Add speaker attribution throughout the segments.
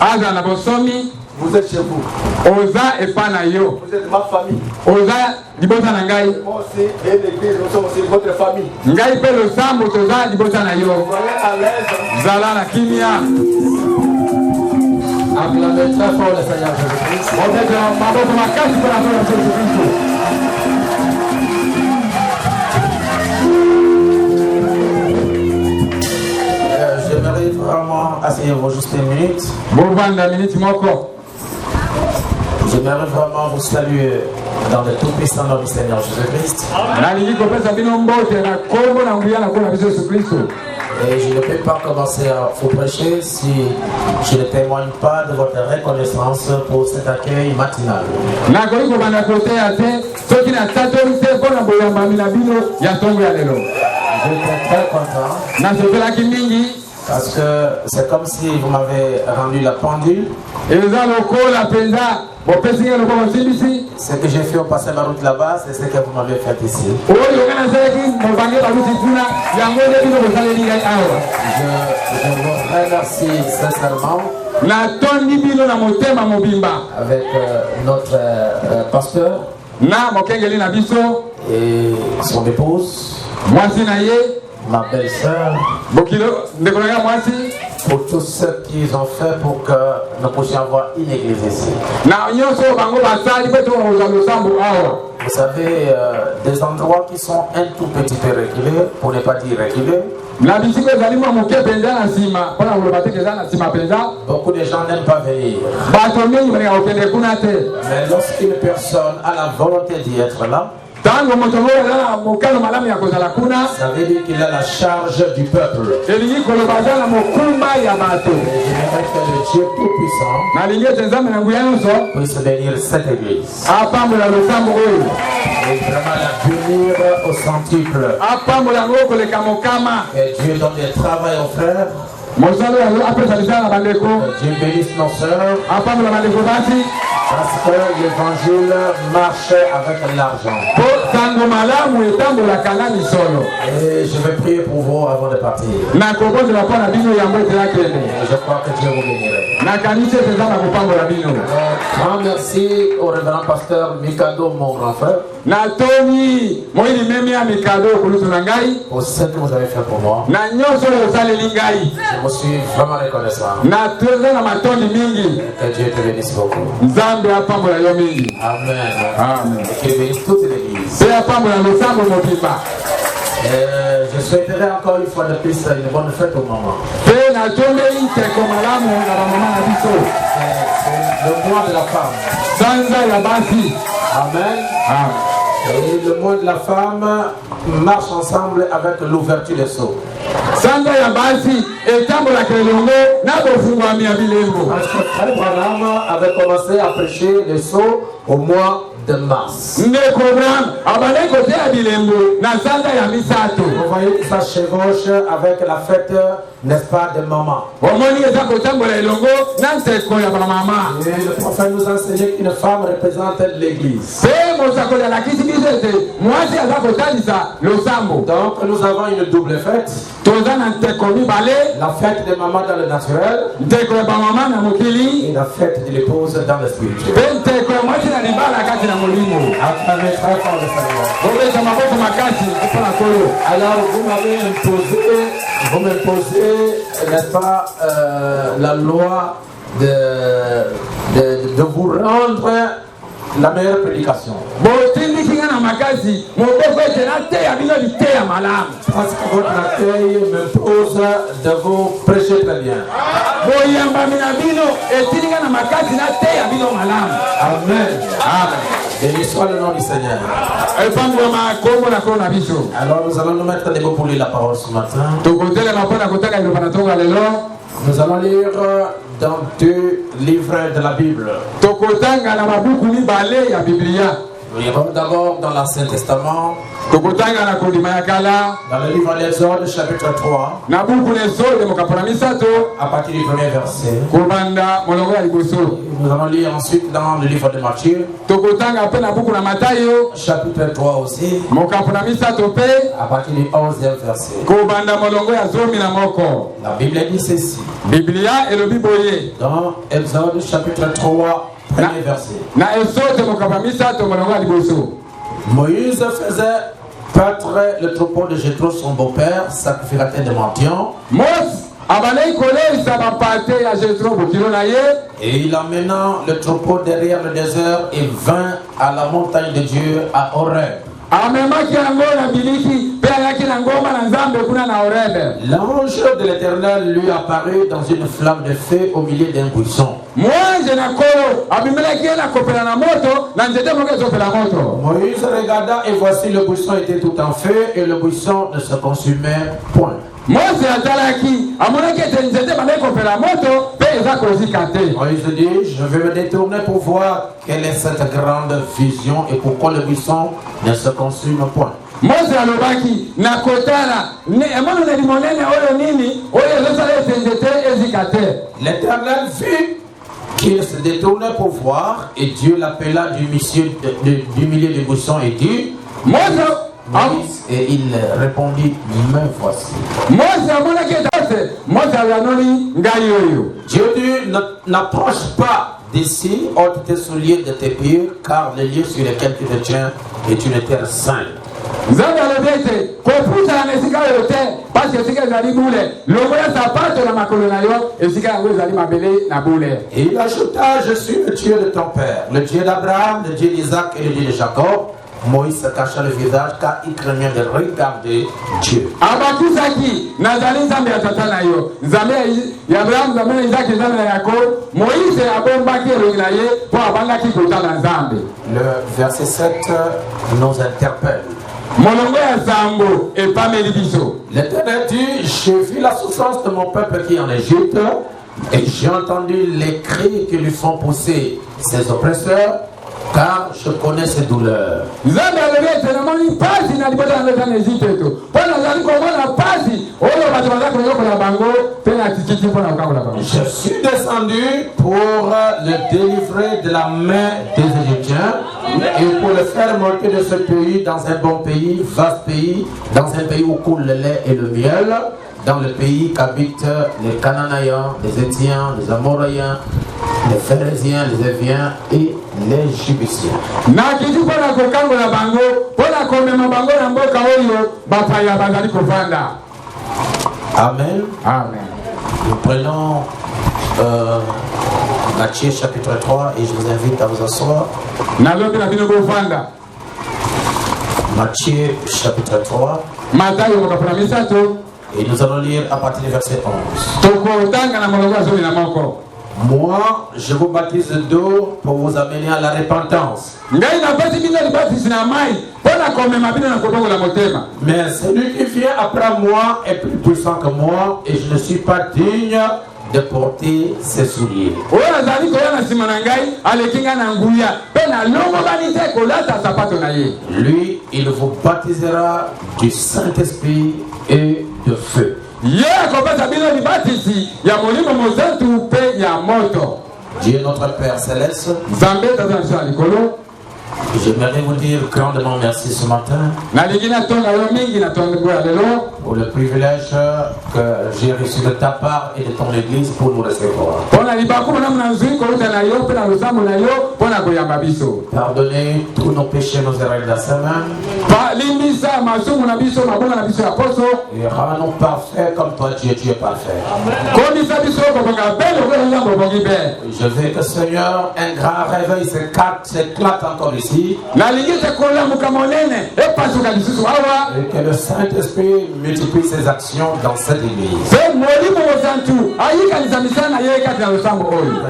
Speaker 1: Aza na bosomi,
Speaker 2: vous êtes chez vous.
Speaker 1: Oza et Panayo.
Speaker 2: Vous êtes ma famille.
Speaker 1: Oza Dibota Nangai.
Speaker 2: Moi aussi, et l'église, nous sommes aussi votre famille.
Speaker 1: Ngai pe le sambo Oza Dibota Nayo.
Speaker 2: Soyez à l'aise.
Speaker 1: Zala la kimia.
Speaker 2: Acclamez très fort le Seigneur Jésus-Christ.
Speaker 1: On est dans ma boîte ma carte pour la faire Jésus-Christ.
Speaker 2: J'aimerais vraiment asseyez-vous juste une minute. J'aimerais vraiment vous saluer dans le tout-puissant nom du Seigneur Jésus-Christ. Et je ne peux pas commencer à vous prêcher si je ne témoigne pas de votre reconnaissance pour cet accueil matinal. J'étais très content. Parce que c'est comme si vous m'avez rendu la pendule. Ce que j'ai fait au passer ma route là-bas, c'est ce que vous m'avez fait ici. Je vous remercie sincèrement. Avec notre pasteur et son épouse. Ma belle-sœur, pour tous ceux qu'ils ont fait pour que nous puissions avoir une église ici. Vous savez, des endroits qui sont un tout petit peu reculés, pour ne pas dire reculés,
Speaker 1: Na bisiko ezali mwa moke penza na nsima mpona koloba te eza na nsima penza.
Speaker 2: Beaucoup de gens n'aiment pas venir.
Speaker 1: Bato mingi balinga kokende kuna te.
Speaker 2: Mais lorsqu'une personne a la volonté d'y être là,
Speaker 1: Tango moto moko eza na mokano malamu ya kozala kuna.
Speaker 2: ça veut dire qu'il a la charge du peuple.
Speaker 1: Elingi koloba aza na mokumba ya bato.
Speaker 2: Et j'aimerais que le Dieu Tout-Puissant
Speaker 1: Nalingi ete nzambe na nguya nyonso
Speaker 2: puisse bénir cette église.
Speaker 1: apambola losambo oyo.
Speaker 2: Et vraiment la bénir au centuple.
Speaker 1: Apambola yango koleka mokama.
Speaker 2: Que Dieu donne du travail aux frères.
Speaker 1: Mosalo yango apesa lisala na bandeko.
Speaker 2: Que Dieu bénisse nos sœurs.
Speaker 1: Apambola bandeko basi.
Speaker 2: Parce que l'évangile marche avec l'argent.
Speaker 1: Po sango malamu etambolaka na misolo.
Speaker 2: Et je vais prier pour vous avant de partir.
Speaker 1: Nakobozela mpo na bino yango etela kende.
Speaker 2: Et je crois que Dieu vous bénirait.
Speaker 1: Nakanisi ete eza na kopambola bino.
Speaker 2: Grand merci au révérend pasteur Mikado, mon grand frère,
Speaker 1: Natoni moyini memi ya mikado kulutu na ngai.
Speaker 2: pour ce que vous avez fait pour moi.
Speaker 1: Na nyonso oyo osaleli ngai.
Speaker 2: Je vous suis vraiment reconnaissant.
Speaker 1: Na toza na matondi mingi.
Speaker 2: Que Dieu te bénisse beaucoup.
Speaker 1: Nzambe apambola yo mingi.
Speaker 2: Amen.
Speaker 1: Amen.
Speaker 2: Et qu'il bénisse toute l'église.
Speaker 1: Pe apambola losambo mobimba.
Speaker 2: Je souhaiterais encore une fois de plus une bonne fête au moment.
Speaker 1: Pe natombeli nteko malamu na bamama na biso.
Speaker 2: C'est le mois de la femme.
Speaker 1: Sanza ya basi.
Speaker 2: Amen.
Speaker 1: Amen.
Speaker 2: Et le mois de la femme marche ensemble avec l'ouverture des sceaux.
Speaker 1: Sanza ya basi etambolaka elongo na bofungwami ya bilembo.
Speaker 2: Parce que Frère Branham avait commencé à prêcher les sceaux au mois de mars.
Speaker 1: Ndeko Branham abandaki koteya bilembo na sanza ya misato.
Speaker 2: Vous voyez que ça chevauche avec la fête, n'est-ce pas, de maman.
Speaker 1: Omoni eza kotambola elongo na nteko ya bamama.
Speaker 2: Et le prophète nous a enseigné qu'une femme représente l'église.
Speaker 1: Pe mosakoli alakisi biso ete mwasi aza kotalisa losambo.
Speaker 2: Donc nous avons une double fête.
Speaker 1: Toza na nteko mibale.
Speaker 2: La fête de maman dans le naturel
Speaker 1: Nteko ya bamama na mokili.
Speaker 2: et la fête de l'épouse dans le spirituel.
Speaker 1: Pe nteko ya mwasi na libala kati na molimo.
Speaker 2: Acclamez très fort le Seigneur.
Speaker 1: Bobeta maboko makasi mpona kolo.
Speaker 2: Alors vous m'imposez, n'est-ce pas, la loi de vous rendre la meilleure prédication.
Speaker 1: Botindiki nga na makasi moboko ete nateya bino biteya malamu.
Speaker 2: Parce que votre accueil m'impose de vous prêcher très bien.
Speaker 1: Boyambami na bino etindi nga na makasi nateya bino malamu.
Speaker 2: Amen.
Speaker 1: Amen.
Speaker 2: Béni soit le nom du Seigneur.
Speaker 1: Epambwama kombo na kolo na biso.
Speaker 2: Alors nous allons nous mettre debout pour lire la parole ce matin.
Speaker 1: Tokotelema mpo na kotanga liloba na ntongo ya lelo.
Speaker 2: Nous allons lire dans 2 livres de la Bible.
Speaker 1: Tokotanga na mabuku mibale ya Biblia.
Speaker 2: Nous lirons d'abord dans l'Ancien Testament,
Speaker 1: Tokotanga na kondima ya kala.
Speaker 2: dans le livre d'Exode, chapitre 3,
Speaker 1: Na buku na Exode mokapo na misato.
Speaker 2: à partir du premier verset.
Speaker 1: Kobanda molongo ya liboso.
Speaker 2: Nous allons lire ensuite dans le livre de Matthieu,
Speaker 1: Tokotanga mpe na buku na Matayo.
Speaker 2: chapitre 3 aussi,
Speaker 1: Mokapo na misato mpe.
Speaker 2: à partir du 11e verset.
Speaker 1: Kobanda molongo ya zomi na moko.
Speaker 2: La Bible dit ceci,
Speaker 1: Biblia elobi boye.
Speaker 2: dans Exode, chapitre 3, premier verset.
Speaker 1: Na Exode mokapo na misato molongo ya liboso.
Speaker 2: Moïse faisait paître le troupeau de Jéthro, son beau-père, sacrificateur de mendiants,
Speaker 1: Mose abandaki kolelisa bapate ya Jetro bokilo na ye.
Speaker 2: et il amena le troupeau derrière le désert et vint à la montagne de Dieu à Horeb.
Speaker 1: Amemaki yango na biliki mpe ayaki na ngomba na Nzambe kuna na Horebe.
Speaker 2: L'ange de l'Éternel lui apparut dans une flamme de feu au milieu d'un buisson.
Speaker 1: Mwanje na kolo abimelaki ye na kopela na moto na nzete moko ezopela moto.
Speaker 2: Moïse regarda et voici le buisson était tout en feu et le buisson ne se consumait point.
Speaker 1: Mose atalaki amonaki ete nzete bandaki kopela moto mpe eza kozika te.
Speaker 2: Moïse dit, je vais me détourner pour voir quelle est cette grande vision et pourquoi le buisson ne se consume point.
Speaker 1: Mose alobaki na kotala emoneli monene oyo nini oyo ezosala ete nzete ezika te.
Speaker 2: L'Éternel vit qu'il se détournait pour voir et Dieu l'appela du milieu du buisson et dit, Moïse, et il répondit, me voici. Dieu dit, n'approche pas d'ici, ôte tes souliers de tes pieds, car les lieux sur lesquels tu te tiens est une terre sainte. Et il ajouta, je suis le Dieu de ton père, le Dieu d'Abraham, le Dieu d'Isaac et le Dieu de Jacob. Moïse se cacha le visage car il craignait de regarder Dieu.
Speaker 1: Abakisaki nazali nzambe ya tata na yo nzambe ya Abraham nzambe ya Isaac nzambe ya Yakob Moïse abombaki elongi na ye mpo abandaki kotala nzambe.
Speaker 2: Le verset 7 nous interpelle.
Speaker 1: Molongo ya zambo epameli biso.
Speaker 2: L'Éternel dit, j'ai vu la souffrance de mon peuple qui est en Égypte et j'ai entendu les cris qui lui font pousser ses oppresseurs, car je connais ses douleurs. Je suis descendu pour le délivrer de la main des Égyptiens et pour le faire monter de ce pays dans un bon pays, vaste pays, dans un pays où coule le lait et le miel, dans le pays qu'habitent les Cananéens, les Étiens, les Amoréens, les Phérésiens, les Éviens et les Jébusiens. Amen.
Speaker 1: Amen.
Speaker 2: Nous prenons Matthieu chapitre 3 et je vous invite à vous asseoir. Matthieu chapitre 3. Et nous allons lire à partir du verset 11. Moi, je vous baptise d'eau pour vous amener à la repentance. Mais celui qui vient après moi est plus puissant que moi et je ne suis pas digne de porter ses souliers. Lui, il vous baptisera du Saint-Esprit et de feu. Dieu notre Père Céleste, j'aimerais vous dire grandement merci ce matin pour le privilège que j'ai reçu de ta part et de ton Église pour nous recevoir. Pardonnez tous nos péchés, nos erreurs de la semaine. Et rends-nous parfaits comme toi Dieu, tu es parfait. Je veux que Seigneur, un grand réveil s'éclate encore ici. Et que le Saint-Esprit multiplie ses actions dans cette église. Que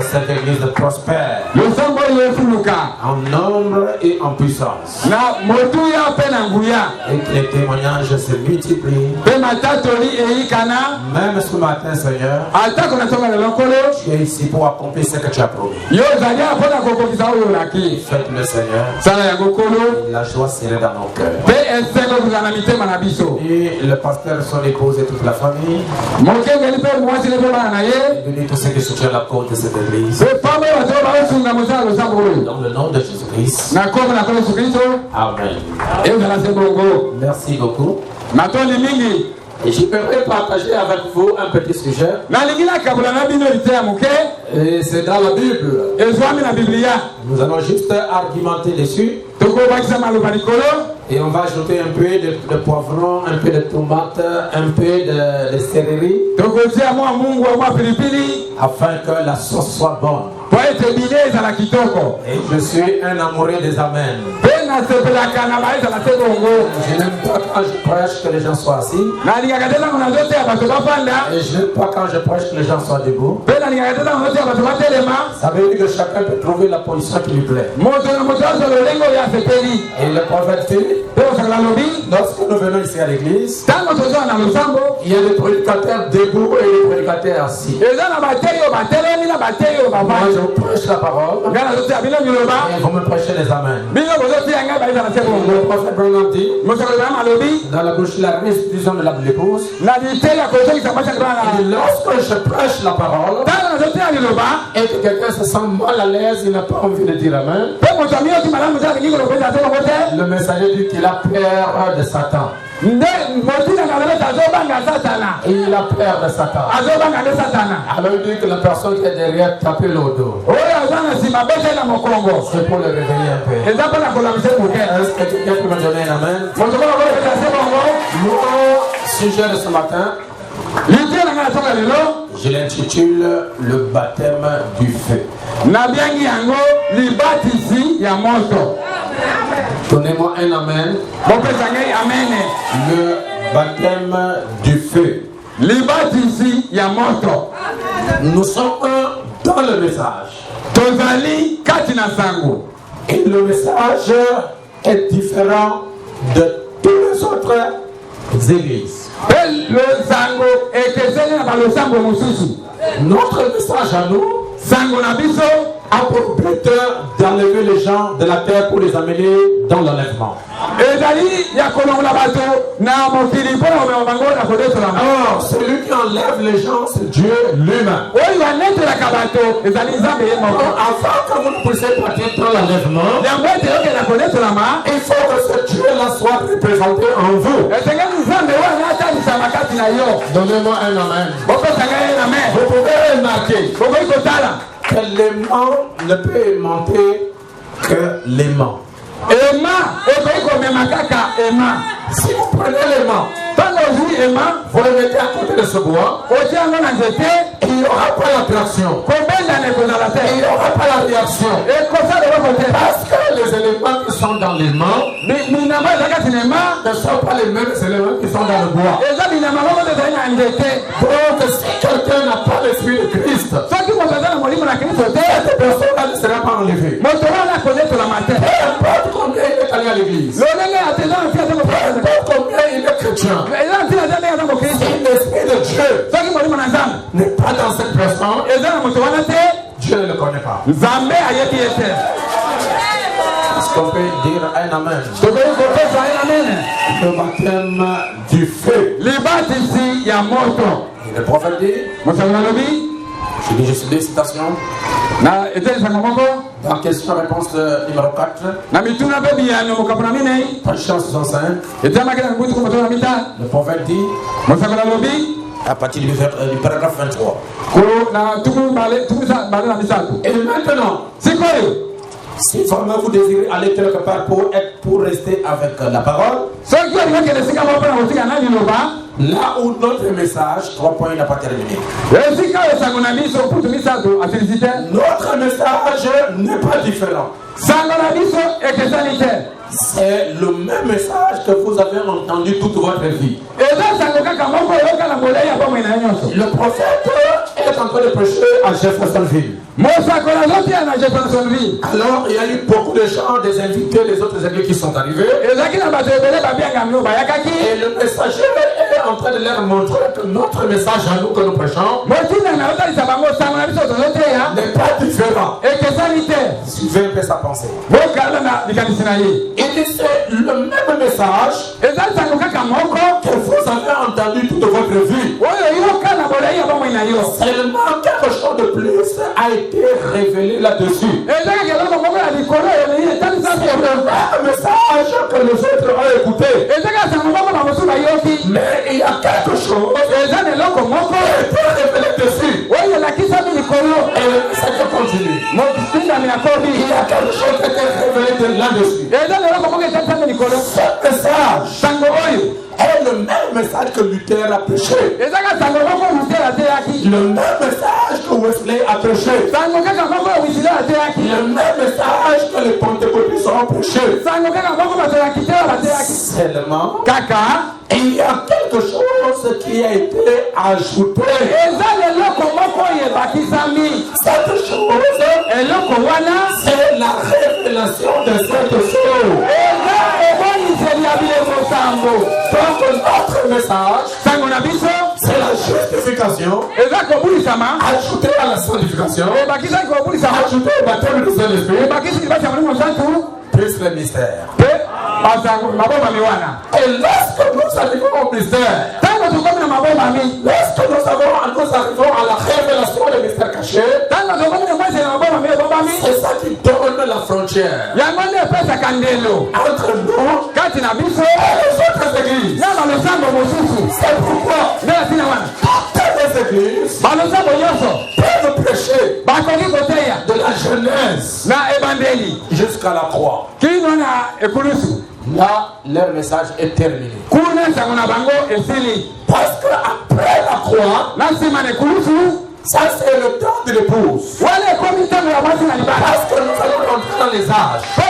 Speaker 2: cette église prospère en nombre et en puissance. Et que les témoignages se multiplient. Même ce matin, Seigneur, tu es ici pour accomplir ce que tu as promis. Faites-le, Seigneur. La joie serait dans nos cœurs. Et le pasteur, son épouse et toute la famille. Et bénis tous ceux qui soutiennent la cause de cette église. Dans le nom de Jésus-Christ. Amen. Merci beaucoup. Et j'aimerais partager avec vous un petit sujet. Et c'est dans la Bible. Nous allons juste argumenter dessus. Et on va ajouter un peu de poivron, un peu de tomate, un peu de céleri. Afin que la sauce soit bonne. Et je suis un amoureux des amens. Je n'aime pas quand je prêche que les gens soient assis. Et je n'aime pas quand je prêche que les gens soient debout. Ça veut dire que chacun peut trouver la position qui lui plaît. Et le prophète dit, lorsque nous venons ici à l'église, il y a des prédicateurs debout et des prédicateurs assis. Moi je vous prêche la parole et vous me prêchez les amens. Le prophète Branham dit, dans la bouche la restitution de l'épouse, lorsque je prêche la parole et que quelqu'un se sent mal à l'aise, il n'a pas envie de dire amen, le messager dit qu'il a peur de Satan. Et il a peur de Satan. Alors il dit que la personne qui est derrière tape le dos. C'est pour le réveiller un peu. Est-ce que quelqu'un peut me donner un amen? Mon sujet de ce matin, je l'intitule le baptême du feu. Donnez-moi un amen.
Speaker 1: Amen.
Speaker 2: Le baptême du feu.
Speaker 1: Libatisi ya moto.
Speaker 2: Nous sommes dans le message.
Speaker 1: Tozali katina sango.
Speaker 2: Et le message est différent de tous les autres églises.
Speaker 1: Le sango ekeseni na le sango mususu.
Speaker 2: Notre message à nous
Speaker 1: sango na biso
Speaker 2: a pour but d'enlever les gens de la terre pour les amener dans l'enlèvement. Or, celui qui enlève les gens, c'est Dieu lui-même. Afin que vous ne puissiez partir dans l'enlèvement, il faut que ce Dieu-là soit représenté en vous. Donnez-moi un amen. Vous pouvez remarquer que l'aimant ne peut aimanter que l'aimant. Si vous prenez l'aimant, vous le mettez à côté de ce bois, il n'y aura pas l'attraction, il n'y aura pas la réaction. Parce que les éléments qui sont dans l'aimant ne sont pas les mêmes éléments qui sont dans le bois. Donc si quelqu'un n'a pas l'esprit de Christ, cette personne ne sera pas enlevée. Peu importe combien il est allé à l'église, peu importe combien il est chrétien, si l'esprit de Dieu n'est pas dans cette personne, Dieu ne le connaît pas. Est-ce qu'on peut dire un amen? Le baptême du feu. Le prophète dit, je dis juste des citations. Dans question-réponse numéro 4, page 65, le prophète dit, à partir du paragraphe 23. Et maintenant, si vraiment vous désirez aller quelque part pour rester avec la parole, là où notre message, 3 points, n'a pas terminé. Notre message n'est pas différent. C'est le même message que vous avez entendu toute votre vie. Le prophète est en train de prêcher à Jeffersonville. Alors il y a eu beaucoup de gens, des invités, des autres églises qui sont arrivés. Et le messager est en train de leur montrer que notre message à nous que nous prêchons n'est pas différent. Suivez un peu sa pensée. Il dit c'est le même message que vous avez entendu toute votre vie. Seulement quelque chose de plus a été révélé là-dessus. C'est le même message que les autres ont écouté. Mais il y a quelque chose qui a été révélé dessus. Et le message continue. Il y a quelque chose qui a été révélé là-dessus. Ce message est le même message que Luther a prêché. Le même message que Wesley a prêché. Le même message que les pentecôtistes ont prêché. Seulement, il y a quelque chose qui a été ajouté. Cette chose, c'est la révélation de cette chose. Donc notre message, c'est la justification ajoutée à la sanctification, ajoutée au baptême du Saint-Esprit, plus le mystère. Et lorsque nous arrivons au mystère, lorsque nous arrivons à la révélation des mystères cachés, c'est ça qui donne la frontière entre nous et les autres églises. C'est pourquoi toutes les églises peuvent prêcher de la Genèse jusqu'à la croix. Là, leur message est terminé. Parce qu'après la croix, ça c'est le temps de l'épouse. Parce que nous allons rentrer dans les âges. Nous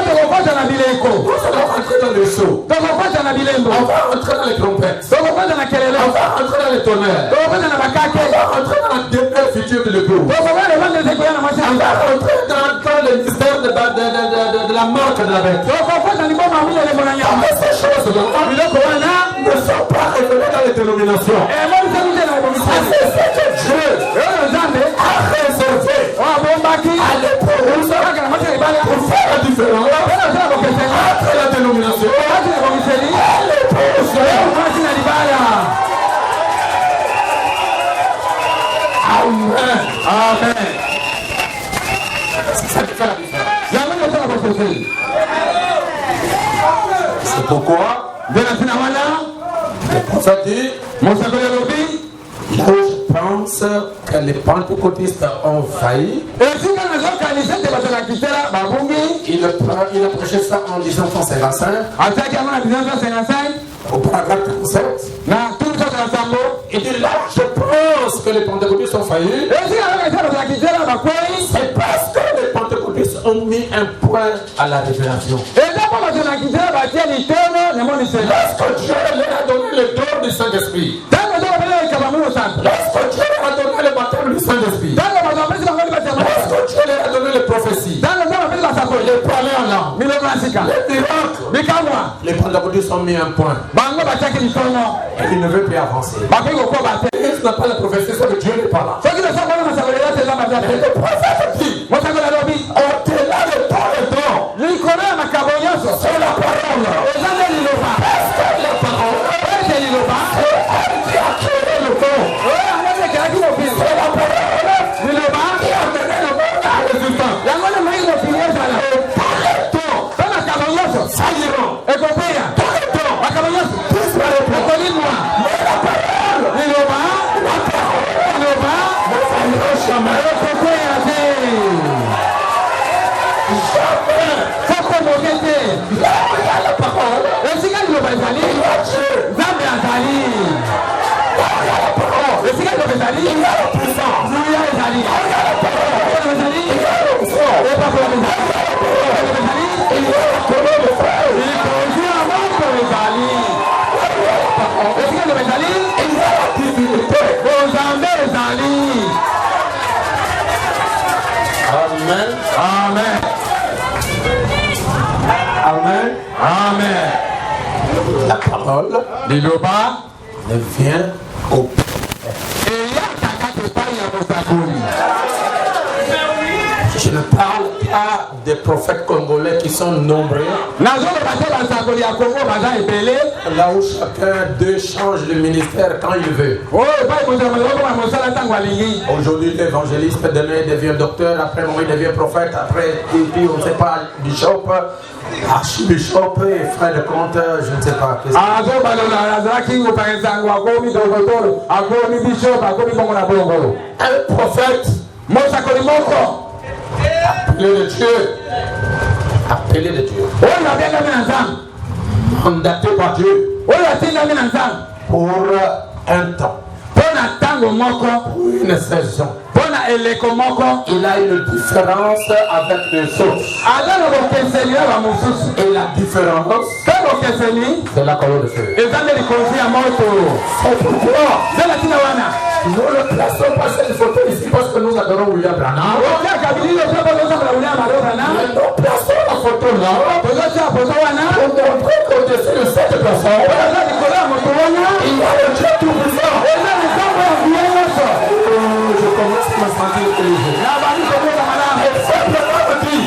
Speaker 2: allons dans le sceau. On va rentrer dans les trompettes. On va rentrer dans les tonnerres. On va rentrer dans la demeure future de l'époux. On va rentrer dans le mystère de la mort de la bête. Ces choses-là ne sont pas révélées dans les dénominations. C'est ce que Dieu a réservé à l'époux pour faire la différence entre la dénomination et l'épouse. Amen.
Speaker 1: Amen.
Speaker 2: C'est ça qui fait la différence. C'est pourquoi le prophète dit, là où je pense que les pentecôtistes ont failli, il a prêché ça en 1955, au paragraphe 37. Il dit là, je pense que les pentecôtistes ont failli. C'est parce que les pentecôtistes ont mis un point à la révélation. Lorsque Dieu leur a donné le don du Saint-Esprit, lorsque Dieu leur a donné le baptême du Saint-Esprit, lorsque Dieu leur a donné les prophéties, les parler en langue, les miracles, les pentecôtistes ont mis un point. Et il ne veut plus avancer. Il n'a pas la prophétie, c'est que Dieu n'est pas là. Et le prophète dit, au-delà de tous les dons, c'est la parole. Parce que la parole, c'est elle qui a créé le don. C'est la parole qui a mené le monde à un résultat. Ça ira. Amen.
Speaker 1: Amen.
Speaker 2: Amen.
Speaker 1: Amen.
Speaker 2: La parole ne vient au Je ne parle pas des prophètes congolais qui sont nombreux. Là où chacun d'eux change de ministère quand il veut. Aujourd'hui l'évangéliste, demain il devient docteur, après il devient prophète, après et puis on ne sait pas, bishop, archibishop et frère de compte, je ne sais pas. Un prophète appelé de Dieu. Appelé de Dieu. Mandaté par Dieu. Pour un temps. Pour une saison. Il a une différence avec les autres. Et la différence, c'est la colonne de feu. C'est pourquoi nous ne plaçons pas cette photo ici parce que nous adorons William Branham. Mais nous plaçons la photo là pour montrer qu'au-dessus de cette personne, il y a le Dieu tout-puissant. Je commence à me sentir élevé. Et simplement me dit,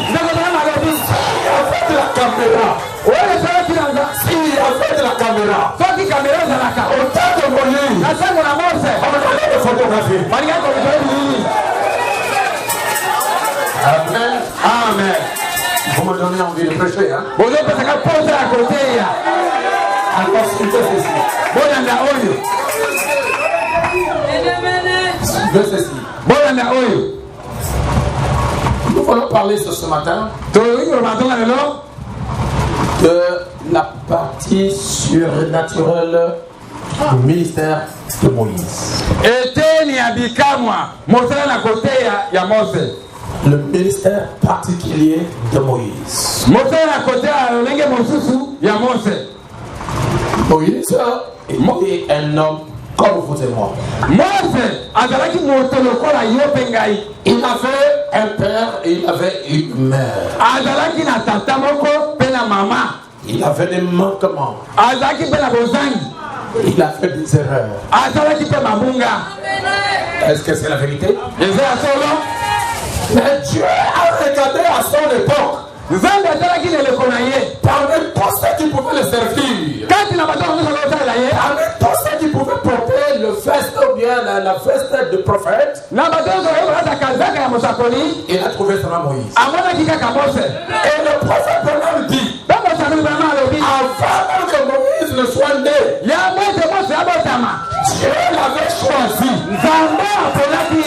Speaker 2: s'il y avait de la caméra, s'il y avait de la caméra, au temps de Moïse, on allait le photographier. Amen.
Speaker 1: Amen.
Speaker 2: Vous me donnez envie de prêcher, hein? Alors, suivez ceci. Suivez ceci. Nous voulons parler ce matin de la partie surnaturelle du ministère de Moïse. le ministère particulier de Moïse.
Speaker 1: Moïse
Speaker 2: est un homme comme vous et moi. Il avait un père et il avait une mère. Il avait des manquements. Il a fait des erreurs. Est-ce que c'est la vérité? Mais Dieu a regardé à son époque. Parmi tous ceux qui pouvaient le servir, parmi tous ceux qui pouvaient porter le veste ou bien la veste de prophète, il a trouvé son nom Moïse. Et le prophète Balaam dit, avant que Moïse ne soit né, Dieu l'avait choisi. Dieu l'avait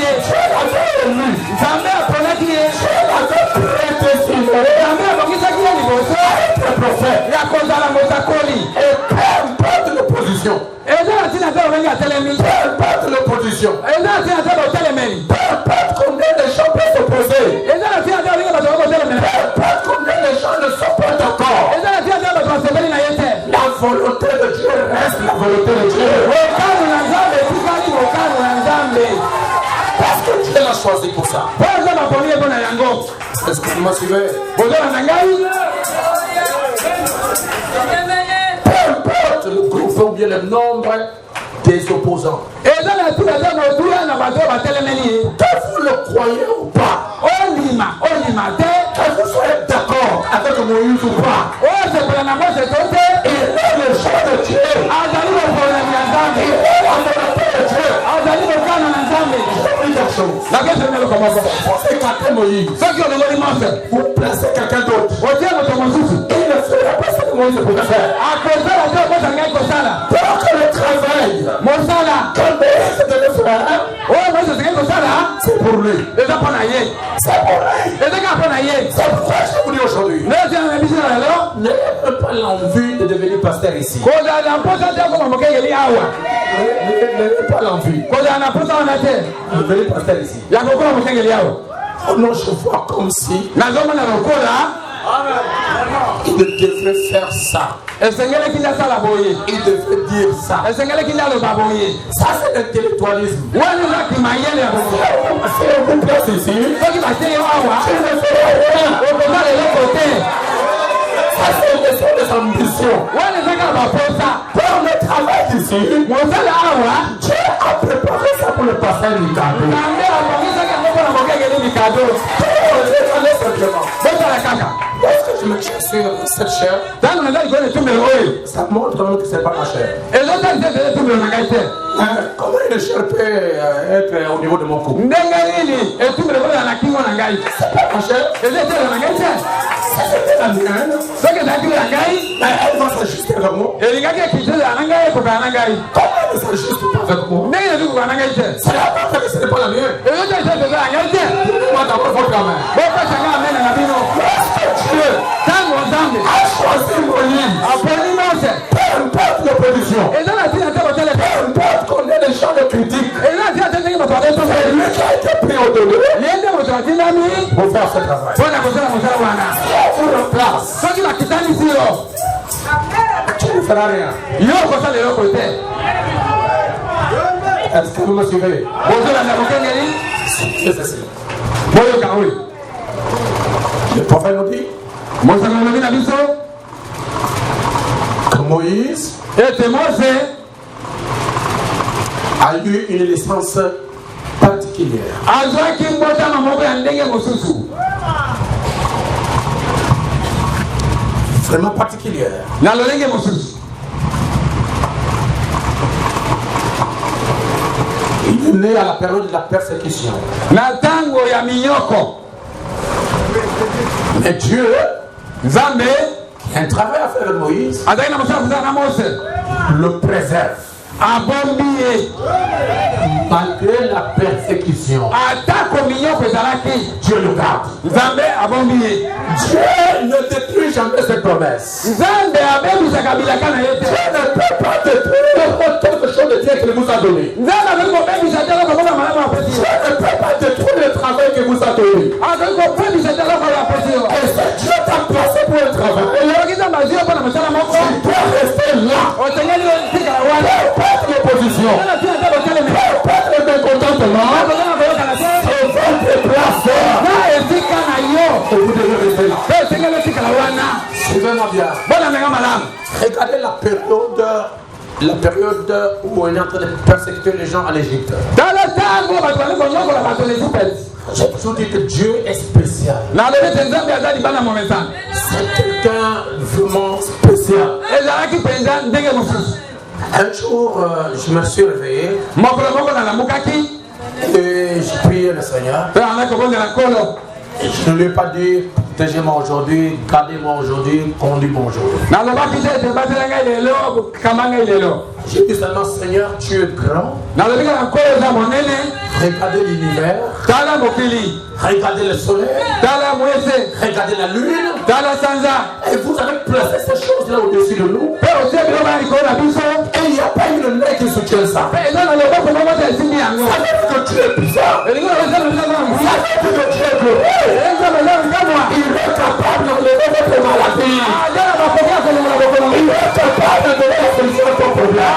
Speaker 2: élu. Dieu l'avait prédestiné. Être prophète. Et peu importe l'opposition. Peu importe l'opposition. Peu importe combien de gens peuvent s'opposer. Peu importe combien de gens ne sont pas d'accord. La volonté de Dieu reste la volonté de Dieu. Parce que Dieu l'a choisi pour ça. Est-ce que vous me suivez? Peu importe le groupe ou bien le nombre des opposants. Que vous le croyez ou pas, que vous soyez d'accord avec Moïse ou pas, il est le choix de Dieu. Il est la volonté de Dieu. Vous écartez Moïse. Vous placez quelqu'un d'autre. Il ne fera pas ce que Moïse pouvait faire. Pour que le travail que Moïse devait faire, c'est pour lui. C'est pour lui. C'est pourquoi je vous dis aujourd'hui, n'ayez pas l'envie de devenir pasteur ici. N'ayez pas l'envie de devenir pasteur ici. Non, je vois comme si il devrait faire ça. Il devrait dire ça. Ça, c'est l'intellectualisme. Si on vous place ici, je ne ferai rien. Ça, c'est des ambitions. Pour le travail ici, Dieu a préparé ça pour le passé du cadeau. Lorsque je me tiens sur cette chair, ça montre que ce n'est pas ma chair. Comment une chair peut être au niveau de mon cou? C'est pas ma chair. Ça c'était la mienne. Elle va s'ajuster avec moi. Comment elle ne s'ajuste pas avec moi? C'est la part que ce n'est pas la mienne. Moi d'abord votre main. Dieu a choisi Moïse. Peu importe l'opposition. Peu importe combien de gens le critiquent. C'est lui qui a été pris au délai pour faire ce travail. Vous remplace. Tu ne feras rien. Est-ce que vous me suivez? C'est ceci. Le prophète nous dit que Moïse a eu une licence particulière. Vraiment particulière. Il est né à la période de la persécution. Mais Dieu, qui a un travail à faire de Moïse, le préserve. Malgré la persécution, Dieu le garde. Dieu ne détruit jamais ses promesses. Dieu ne peut pas détruire quelque chose de Dieu qu'il vous a donné. Dieu ne peut pas détruire le travail que vous a donné. Et si Dieu t'a placé pour un travail, tu dois rester là. Peu importe l'opposition, peu importe le mécontentement, c'est votre place. Et vous devez rester là. Suivez-moi bien. Regardez la période où on est en train de persécuter les gens en Égypte. J'ai toujours dit que Dieu est spécial. C'est quelqu'un vraiment spécial. Un jour, je me suis réveillé et j'ai prié le Seigneur. Et je ne lui ai pas dit, protégez-moi aujourd'hui, gardez-moi aujourd'hui, conduis-moi aujourd'hui. J'ai dit seulement, Seigneur, tu es grand. Regardez l'univers. Regardez le soleil. Regardez la lune. Et vous avez placé ces choses-là au-dessus de nous. Et il n'y a pas une main qui soutient ça. Ça veut dire que tu es bizarre. Ça veut dire que tu es glorieux. Il est capable d'enlever votre maladie. Il est capable de donner la solution à ton problème.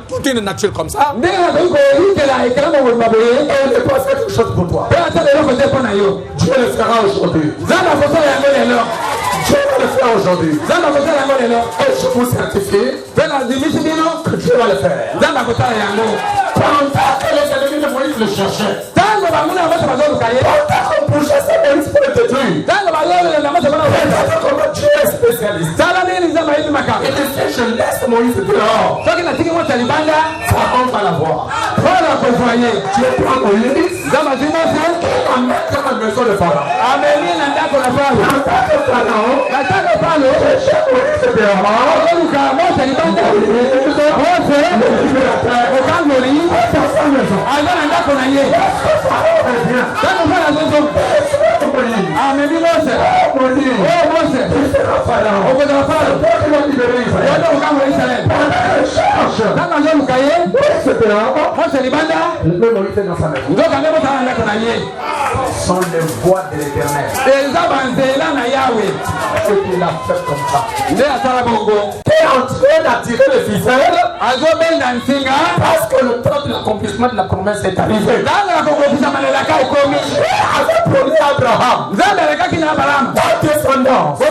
Speaker 2: Tout est naturel comme ça. Et il ne peut pas faire quelque chose pour toi. Dieu le fera aujourd'hui. Dieu va le faire aujourd'hui. Et je vous certifie que Dieu va le faire. Pendant que les ennemis de Moïse le cherchaient, pendant qu'on bougeait sa Moïse pour le détruire, regardez comment Dieu est spécialiste. Il disait, je laisse Moïse dehors. Pharaon va la voir. Dieu prend Moïse et la met dans la maison de Pharaon. En tant que Pharaon, cherche Moïse dehors. Sont les voies de l'Éternel. Ce qu'il a fait comme ça. Tu es en train d'attirer les ficelles parce que le temps de l'accomplissement de la promesse est arrivé. Dieu avait promis à Abraham dans descendance. Il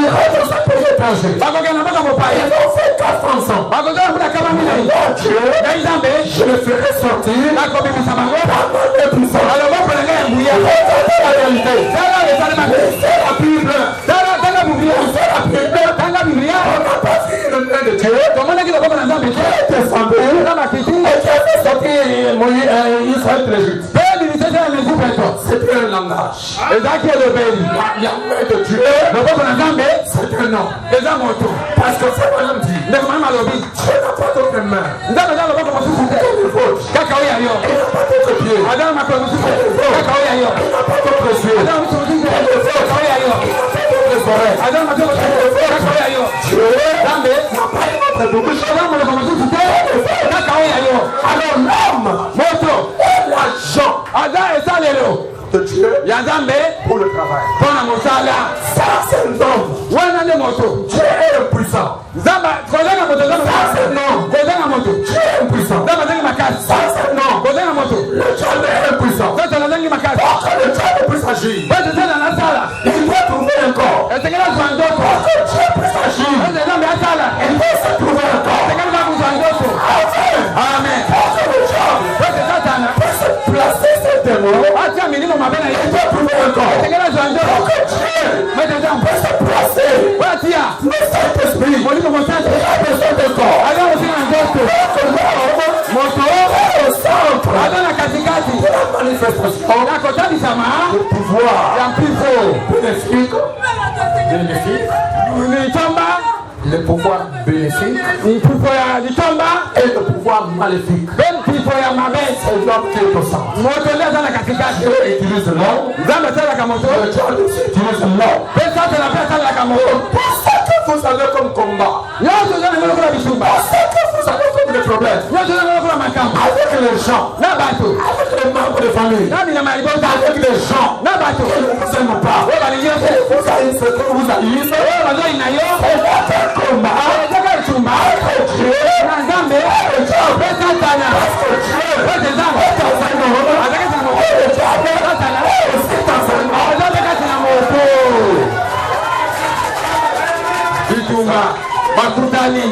Speaker 2: rentre sa pays étranger. Ils ont fait 400 ans. Dieu, je le ferai sortir par mon puissance. Regardez la réalité. C'est la Bible. On n'a pas vu le nom de Dieu. Dieu est descendu et qui a fait sortir Israël de l'Égypte. C'était un langage. La main de Dieu, c'est un nom. Parce que c'est madame dit, Dieu n'a pas d'autre main. Il n'a pas d'autre pied. Il n'a pas d'autre yeux. Il n'a pas d'autre oreilles. Dieu n'a pas de bouche. Alors l'homme est l'agent de Dieu pour le travail. Ça c'est un homme. Dieu est impuissant. Ça c'est un homme. Dieu est impuissant. Ça c'est un homme. Le diable est impuissant. Quand le diable puisse agir, il doit trouver un corps. Quand Dieu puisse agir, il doit se trouver un corps. Amen. Quand le diable peut se placer ses démons, il doit trouver un corps. Quand Dieu peut se placer le Saint-Esprit, il a besoin de corps. Au centre de la manifestation, le pouvoir bénéfique, le pouvoir bénéfique et le pouvoir maléfique.
Speaker 1: Même tifo ya mabe.
Speaker 2: C'est l'homme qui est au centre.
Speaker 1: Moto leo sana katikati.
Speaker 2: Dieu utilise l'homme.
Speaker 1: Zambe sana kamoto.
Speaker 2: Le Dieu utilise l'homme.
Speaker 1: Pesa tena pesa la kamoto.
Speaker 2: Pour ce que vous avez comme combat.
Speaker 1: Yote sana ngalo kwa bishumba.
Speaker 2: Pour ce que vous avez comme des problèmes.
Speaker 1: Yote sana ngalo kwa makamba.
Speaker 2: Avec les gens.
Speaker 1: Na bato.
Speaker 2: Avec les membres de famille.
Speaker 1: Na mina malibota.
Speaker 2: Avec les gens.
Speaker 1: Na bato.
Speaker 2: Qui ne vous aiment pas.
Speaker 1: Wewe balingiose.
Speaker 2: Vous haïssez que vous haïssez.
Speaker 1: Wewe bazo inayo.
Speaker 2: C'est votre combat.
Speaker 1: Nataka chumba. Na Zambe. Pesa tana. Pesa Zambe. Ataka sana moto. Pesa tana. Ataka sana moto. Itumba. Makutani.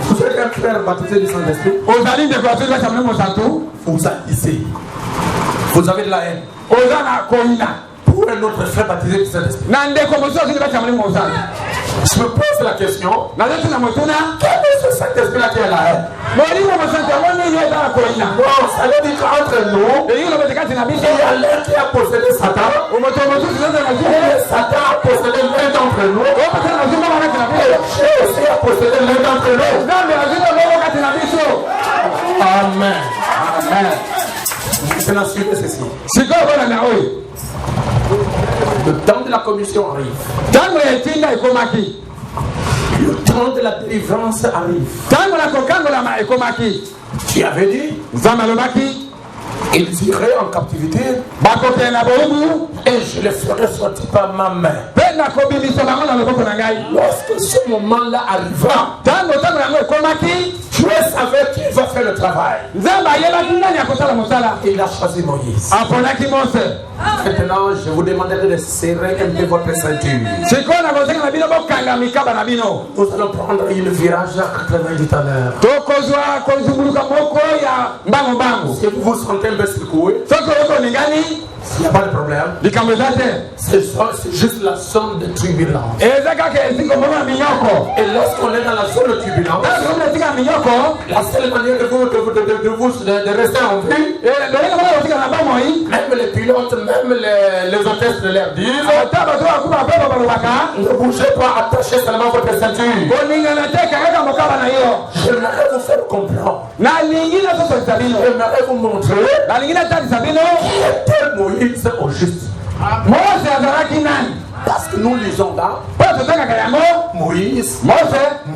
Speaker 2: Vous êtes un frère baptisé du Saint-Esprit.
Speaker 1: Ozali de quoi tu vas t'amener mon santo.
Speaker 2: Vous haïssez. Vous avez de la haine.
Speaker 1: Ozana koina.
Speaker 2: Pour un autre frère baptisé du Saint-Esprit.
Speaker 1: Nande comme ça tu vas t'amener mon santo.
Speaker 2: Je me pose la question.
Speaker 1: Nande na motuna.
Speaker 2: Quel est ce Saint-Esprit-là qui est la haine?
Speaker 1: Moli mon santo moni ni dans koina.
Speaker 2: Bon, ça veut dire qu'entre nous,
Speaker 1: Et il va te casser la biche.
Speaker 2: il y a l'un qui a possédé Satan.
Speaker 1: Au moto moto tu vas dans la vie.
Speaker 2: Et Satan a possédé l'un d'entre nous.
Speaker 1: Oh parce que la vie va mettre la
Speaker 2: Et
Speaker 1: vie.
Speaker 2: Dieu aussi a possédé l'un d'entre nous.
Speaker 1: Zambe la vie va casser la biche.
Speaker 2: Amen.
Speaker 1: Amen.
Speaker 2: Maintenant, suivez ceci.
Speaker 1: Siko bana na oi.
Speaker 2: Le temps de la commission arrive.
Speaker 1: Tango ya tinda ikomaki.
Speaker 2: Le temps de la délivrance arrive.
Speaker 1: Tango la kokango la ma ikomaki.
Speaker 2: Tu avais dit,
Speaker 1: Zambe lobaki.
Speaker 2: ils iraient en captivité
Speaker 1: Bakote na bobu.
Speaker 2: et je les ferai sortir par ma main.
Speaker 1: Penda kobimisa bango na loboko na ngai.
Speaker 2: Lorsque ce moment-là arriva,
Speaker 1: Tango yango ikomaki.
Speaker 2: Dieu savait qu'il va faire le travail.
Speaker 1: Nzambe ayebaki nani akosala mosala.
Speaker 2: Il a choisi Moïse.
Speaker 1: Aponaki Mose.
Speaker 2: Maintenant, je vous demanderai de serrer un peu votre ceinture.
Speaker 1: Sikoyo nakosenga na bino bokanga mikaba na bino.
Speaker 2: Nous allons prendre une virage à 90 à l'heure.
Speaker 1: Tokozwa kozunguluka moko ya mbango mbango.
Speaker 2: Si vous vous sentez un peu secoué,
Speaker 1: Soki oyoko ningani
Speaker 2: il n'y a pas de problème.
Speaker 1: likambo eza te.
Speaker 2: C'est juste la zone de turbulence.
Speaker 1: Eza kaka esiko moko ya minyoko.
Speaker 2: Et lorsqu'on est dans la zone de turbulence,
Speaker 1: Kasi omo esika ya minyoko.
Speaker 2: la seule manière de rester en vie,
Speaker 1: Lolenge moko osika na bomoi.
Speaker 2: même les pilotes, même les hôtesses de l'air disent,
Speaker 1: Ata bato bakuba pepo balobaka.
Speaker 2: ne bougez pas, attachez seulement votre ceinture.
Speaker 1: Koningana te kaka mokaba na yo.
Speaker 2: J'aimerais vous faire comprendre.
Speaker 1: Nalingi nazosolisa bino.
Speaker 2: J'aimerais vous montrer
Speaker 1: Nalingi natalisa bino.
Speaker 2: qui était Moïse au juste.
Speaker 1: Mose azalaki nani?
Speaker 2: Parce que nous lisons là,
Speaker 1: Po totangaka yango.
Speaker 2: Moïse,
Speaker 1: Mose.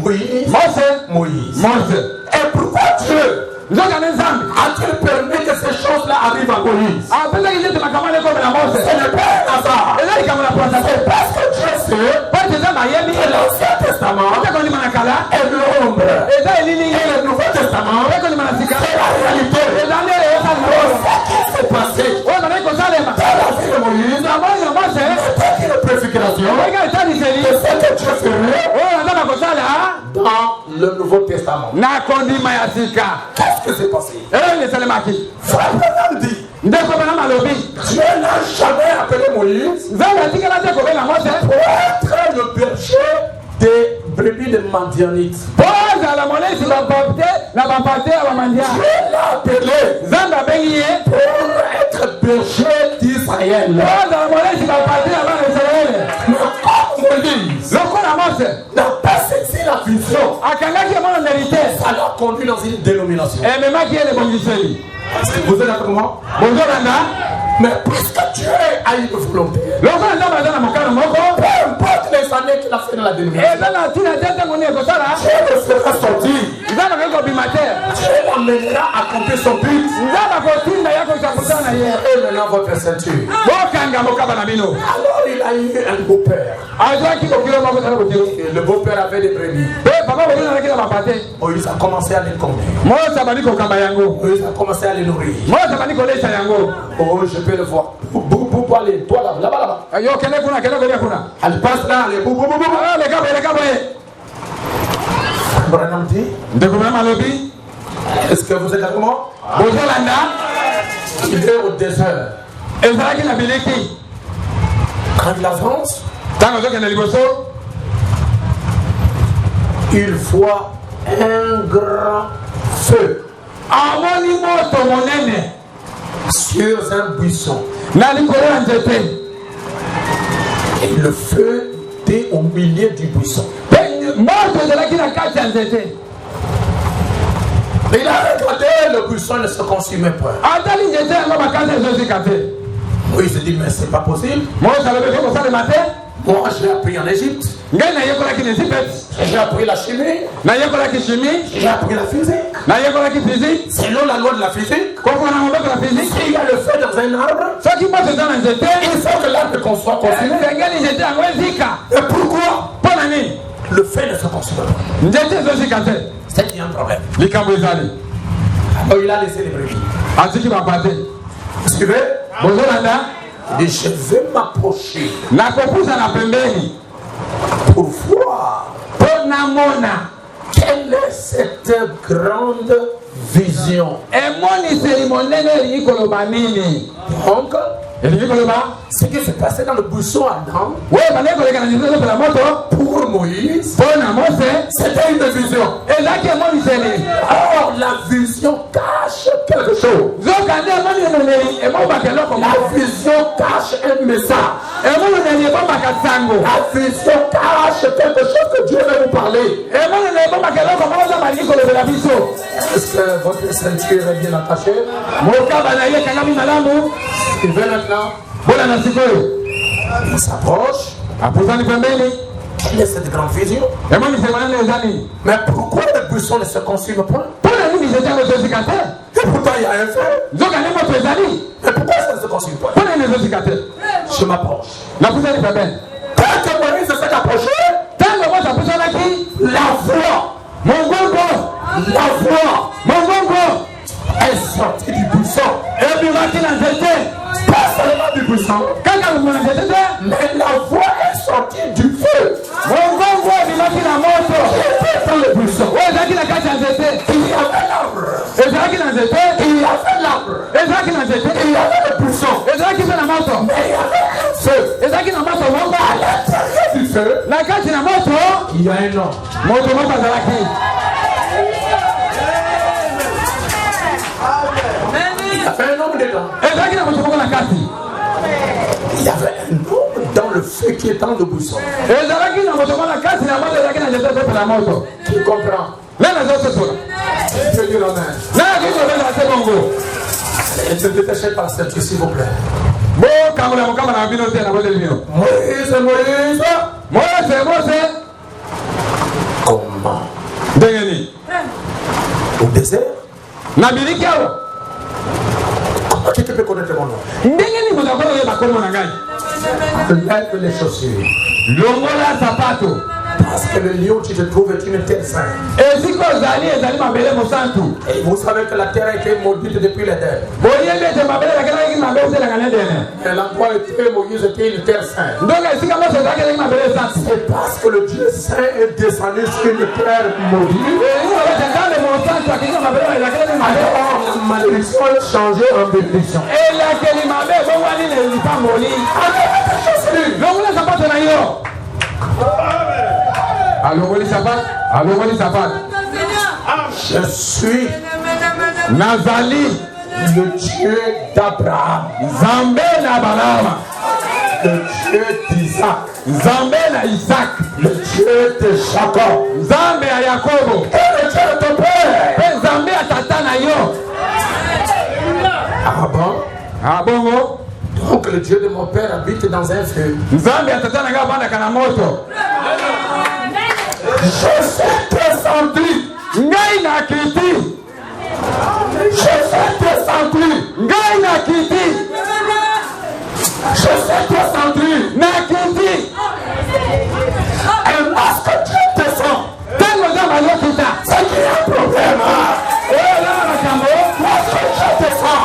Speaker 2: Moïse,
Speaker 1: Mose.
Speaker 2: Moïse.
Speaker 1: Mose.
Speaker 2: Et pourquoi Dieu
Speaker 1: Nzoka ne Nzambe.
Speaker 2: a-t-il permis que ces choses-là arrivent à Moïse?
Speaker 1: Apesaki ete makambo ekoma na Mose.
Speaker 2: Ce n'est pas un hasard.
Speaker 1: Eza likambo na prostate.
Speaker 2: C'est parce que Dieu sait
Speaker 1: Po ete Nzambe ayebi.
Speaker 2: que l'Ancien Testament
Speaker 1: Ete kondima na kala.
Speaker 2: est l'ombre.
Speaker 1: Eza elilingi.
Speaker 2: Et le Nouveau Testament
Speaker 1: Ete kondima na sika.
Speaker 2: est la réalité.
Speaker 1: Eza nde eyosali
Speaker 2: Pour
Speaker 1: Mose.
Speaker 2: ce qui s'est passé
Speaker 1: Oyo bazali kosalema.
Speaker 2: dans la vie de Moïse,
Speaker 1: Nzambe ya Mose.
Speaker 2: n'était qu'une préfiguration
Speaker 1: Oyika etaliseli.
Speaker 2: de ce que Dieu ferait
Speaker 1: Oyo Nzambe akosala.
Speaker 2: dans le Nouveau Testament.
Speaker 1: Na kondima ya sika.
Speaker 2: Qu'est-ce qui s'est passé?
Speaker 1: Oyo esalemaki.
Speaker 2: Frère Branham dit,
Speaker 1: Ndeko bana malobi.
Speaker 2: Dieu n'a jamais appelé Moïse
Speaker 1: Nzambe atikala te kobenga Mose.
Speaker 2: pour être le berger des brebis de Madianite.
Speaker 1: Po azala molesi bapate na bapate ya bamandia.
Speaker 2: Dieu l'a appelé
Speaker 1: Nzambe abengi ye.
Speaker 2: pour être berger d'Israël.
Speaker 1: Po azala molesi bapate ya bana Israele.
Speaker 2: Mais comme Moïse
Speaker 1: Lokola Mose
Speaker 2: n'a pas saisi la vision,
Speaker 1: akangaki ye mwana verite.
Speaker 2: ça l'a conduit dans une dénomination.
Speaker 1: Ememaki ye lebongiseli.
Speaker 2: Est-ce que vous êtes avec moi?
Speaker 1: Bozolanda.
Speaker 2: Mais puisque Dieu a une volonté,
Speaker 1: Lokola Nzambe aza na mokano moko.
Speaker 2: peu importe les années qu'il a fait dans la dénomination,
Speaker 1: Eza na ntina te ntango nini ekosala.
Speaker 2: Dieu le fera sortir.
Speaker 1: Nzambe akoki kobima te.
Speaker 2: Dieu l'amènera à accomplir son but.
Speaker 1: Nzambe akotinda ye kosa kosala na ye.
Speaker 2: Et maintenant votre ceinture.
Speaker 1: Bokanga mokaba na bino.
Speaker 2: Alors il a eu un beau-père.
Speaker 1: Azwaki kokilo moko tala kokilo.
Speaker 2: Et le beau-père avait des brebis.
Speaker 1: Pe papa kokilo nalaki na bapate.
Speaker 2: Moïse a commencé à les conduire.
Speaker 1: Mose abandi kokamba yango.
Speaker 2: Moïse a commencé à les nourrir.
Speaker 1: Mose abandi kolesa yango.
Speaker 2: Oh, je peux le voir. Boubou, allez, toi là, là-bas.
Speaker 1: Yo kende kuna kende kolia kuna.
Speaker 2: Elle passe là, allez, boubou.
Speaker 1: Ah le kabo ye.
Speaker 2: Branham dit,
Speaker 1: Ndeko bana malobi.
Speaker 2: est-ce que vous êtes avec moi?
Speaker 1: Bozolanda.
Speaker 2: Il est au désert.
Speaker 1: Ezalaki na bileki.
Speaker 2: Quand il avance,
Speaker 1: Tango ozokende liboso.
Speaker 2: il voit un grand feu
Speaker 1: Amoni moto monene.
Speaker 2: sur un buisson.
Speaker 1: Na likolo ya nzete.
Speaker 2: Et le feu était au milieu du buisson.
Speaker 1: Pe moto ezalaki na kati ya nzete.
Speaker 2: le buisson ne se consumait point. Moïse dit, mais c'est pas possible. Moi, j'ai appris en Égypte. J'ai appris la chimie. J'ai appris la physique. Selon la loi de la physique, s'il y a le feu dans un arbre, il faut que l'arbre soit consumé. Et pourquoi le feu ne se consume pas? C'est un problème. Alors il a laissé les brebis. Vous suivez? Et je vais m'approcher pour voir quelle est cette grande vision. Donc, ce qui s'est passé dans le buisson Adam pour Moïse, c'était une vision. Or, la vision cache quelque chose. La vision cache un message. La vision cache quelque chose que Dieu veut nous parler. Est-ce que votre ceinture est bien attachée? Il veut maintenant. Il s'approche. Quelle est cette grande vision? Mais pourquoi le buisson ne se consume pas? Et pourtant il y a un feu. Mais pourquoi ça ne se consume pas? Je m'approche. Quand Moïse s'est approché, la voix est sortie du buisson. Pas seulement du buisson, mais la voix est sortie du feu. Qui était dans le buisson. Il y avait l'arbre. Il y avait l'arbre. Il y avait le buisson. Mais il y avait un feu. À l'intérieur du feu, il y a un homme. Il y avait un homme dedans. Il y avait un homme dans le feu qui est dans le buisson. Qui comprend? Je peux dire amen. Et ne détachez pas cette, s'il vous plaît. Moïse. Comment? Au désert? Comment tu peux connaître mon nom? Enlève les chaussures. Parce que le lieu où tu te trouves est une terre sainte. Et vous savez que la terre a été maudite depuis l'Éden. Et l'endroit était Moïse était une terre sainte. C'est parce que le Dieu saint est descendu sur une terre maudite. Alors la malédiction est changée en bénédiction. Je suis
Speaker 1: Nazali,
Speaker 2: le Dieu d'Abraham, le Dieu d'Isaac, le Dieu de Jacob, et le Dieu de ton père. Ah bon? Donc le Dieu de mon père habite dans un feu. Je suis descendu. Je suis descendu. Et lorsque Dieu descend, c'est qu'il y a un problème. Lorsque Dieu descend,